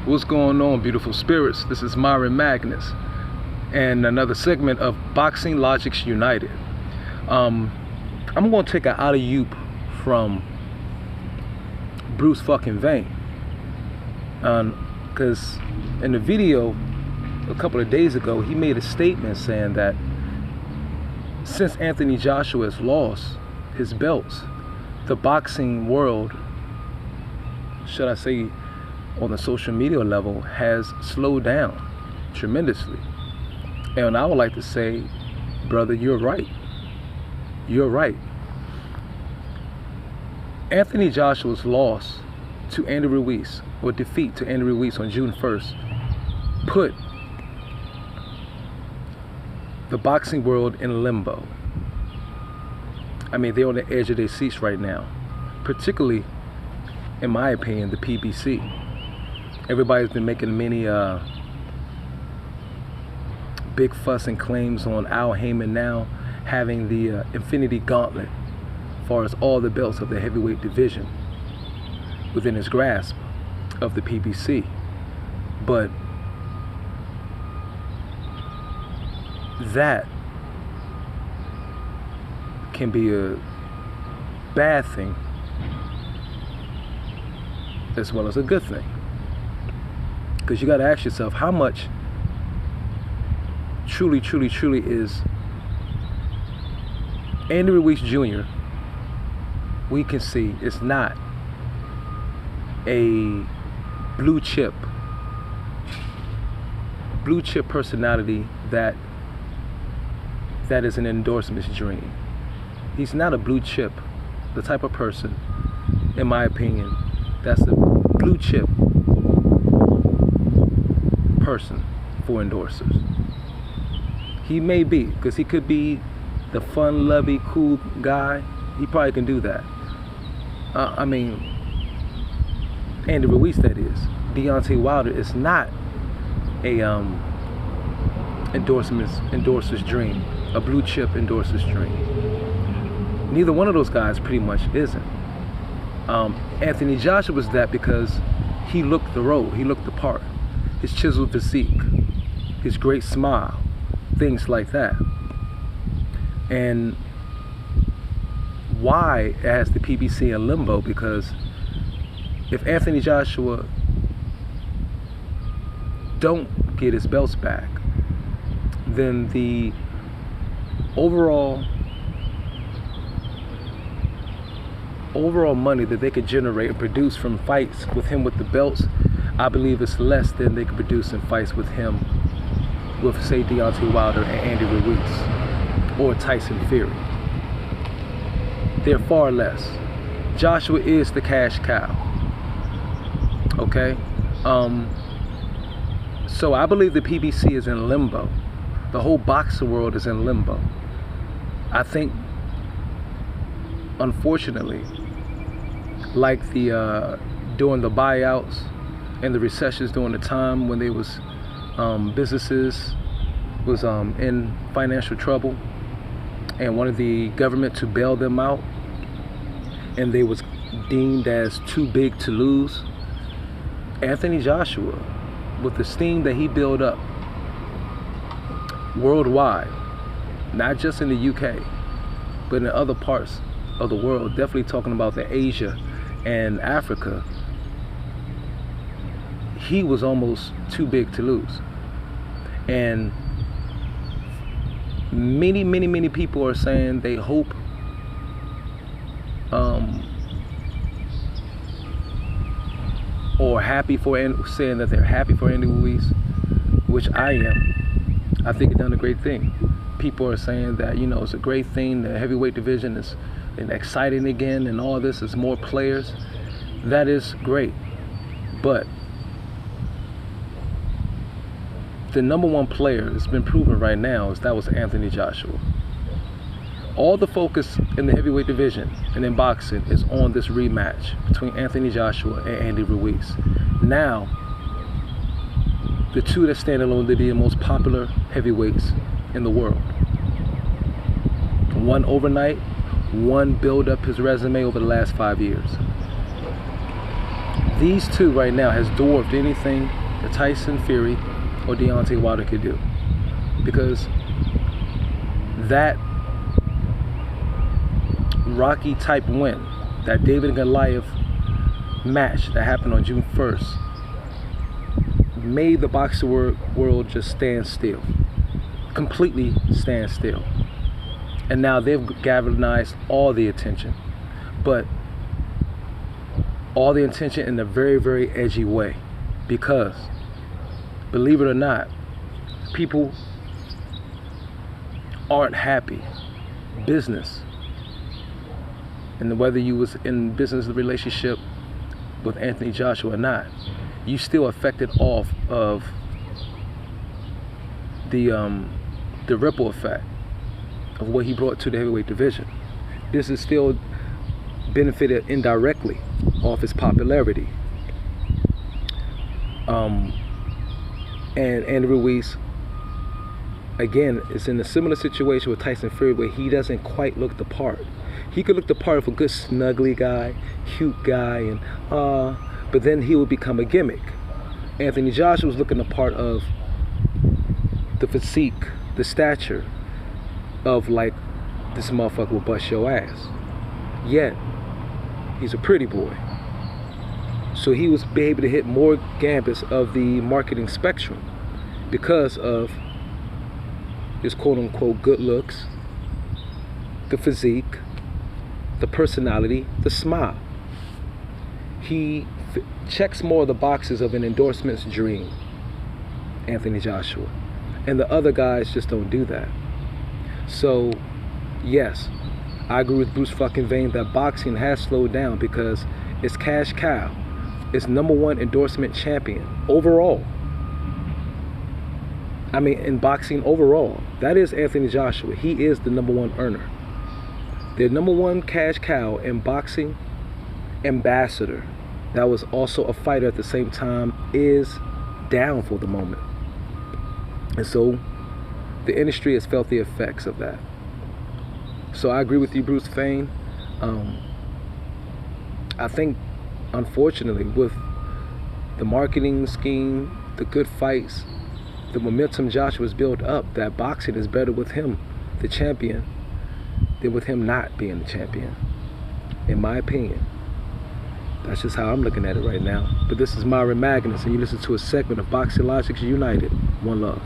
What's going on, beautiful spirits? This is Myron Magnus and another segment of Boxing Logics United. I'm going to take an alley-oop from Bruce Fuckin Vane, because in the video a couple of days ago he made a statement saying that since Anthony Joshua has lost his belts, the boxing world, should I say on the social media level, has slowed down tremendously. And I would like to say, brother, you're right. You're right. Anthony Joshua's loss to Andy Ruiz, or defeat to Andy Ruiz on June 1st, put the boxing world in limbo. I mean, they're on the edge of their seats right now, particularly, in my opinion, the PBC. Everybody's been making many big fuss and claims on Al Heyman now having the Infinity Gauntlet as far as all the belts of the heavyweight division within his grasp of the PBC. But that can be a bad thing as well as a good thing. Because you got to ask yourself, how much truly is Andy Ruiz Jr., we can see is not a blue chip personality that is an endorsement's dream. He's not a blue chip, the type of person, in my opinion, that's a blue chip person for endorsers. He may be, because he could be the fun, lovey, cool guy. He probably can do that. I mean, Andy Ruiz, that is. Deontay Wilder is not a endorser's dream, a blue chip endorser's dream. Neither one of those guys pretty much isn't. Anthony Joshua was that because he looked the role, he looked the part. His chiseled physique, his great smile, things like that. And why has the PBC in limbo? Because if Anthony Joshua don't get his belts back, then the overall money that they could generate and produce from fights with him with the belts, I believe it's less than they could produce in fights with him, with, say, Deontay Wilder and Andy Ruiz, or Tyson Fury. They're far less. Joshua is the cash cow. Okay? So I believe the PBC is in limbo. The whole boxing world is in limbo. I think, unfortunately, like during the buyouts and the recessions during the time when there was businesses was in financial trouble and wanted the government to bail them out, and they was deemed as too big to lose. Anthony Joshua, with the steam that he built up worldwide, not just in the UK, but in other parts of the world, definitely talking about the Asia and Africa, he was almost too big to lose. And many people are saying they hope or happy for, saying that they're happy for Andy Ruiz, which I am. I think he's done a great thing. People are saying that, you know, it's a great thing, the heavyweight division is exciting again and all this, is more players. That is great. But the number one player that's been proven right now is that was Anthony Joshua. All the focus in the heavyweight division and in boxing is on this rematch between Anthony Joshua and Andy Ruiz. Now, the two that stand alone to be the most popular heavyweights in the world. One overnight, one build up his resume over the last 5 years. these two right now has dwarfed anything that Tyson Fury or Deontay Wilder could do. Because that Rocky type win, that David and Goliath match that happened on June 1st, made the boxing world just stand still. Completely stand still. And now they've galvanized all the attention. But all the attention in a very, very edgy way. Because, believe it or not, people aren't happy. Business. And whether you was in business relationship with Anthony Joshua or not, you still affected off of the ripple effect of what he brought to the heavyweight division. This is still benefited indirectly off his popularity. And Ruiz, again, is in a similar situation with Tyson Fury, where he doesn't quite look the part. He could look the part of a good snuggly guy, cute guy, and but then he would become a gimmick. Anthony Joshua was looking the part of the physique, the stature of, like, this motherfucker will bust your ass. Yet, he's a pretty boy. So he was able to hit more gambits of the marketing spectrum because of his quote-unquote good looks, the physique, the personality, the smile. He checks more of the boxes of an endorsement's dream, Anthony Joshua. And the other guys just don't do that. So, yes, I agree with Bruce Fuckin Vane that boxing has slowed down because it's cash cow. It's #1 endorsement champion overall. I mean, in boxing overall, that is Anthony Joshua. He is the #1 earner. The #1 cash cow in boxing ambassador, that was also a fighter at the same time, is down for the moment. And so the industry has felt the effects of that. So I agree with you, Bruce Vane. I think, unfortunately, with the marketing scheme, the good fights, the momentum Joshua's built up, that boxing is better with him, the champion, than with him not being the champion, in my opinion. That's just how I'm looking at it right now. But this is Myron Magnus, and you listen to a segment of Boxing Logics United. One love.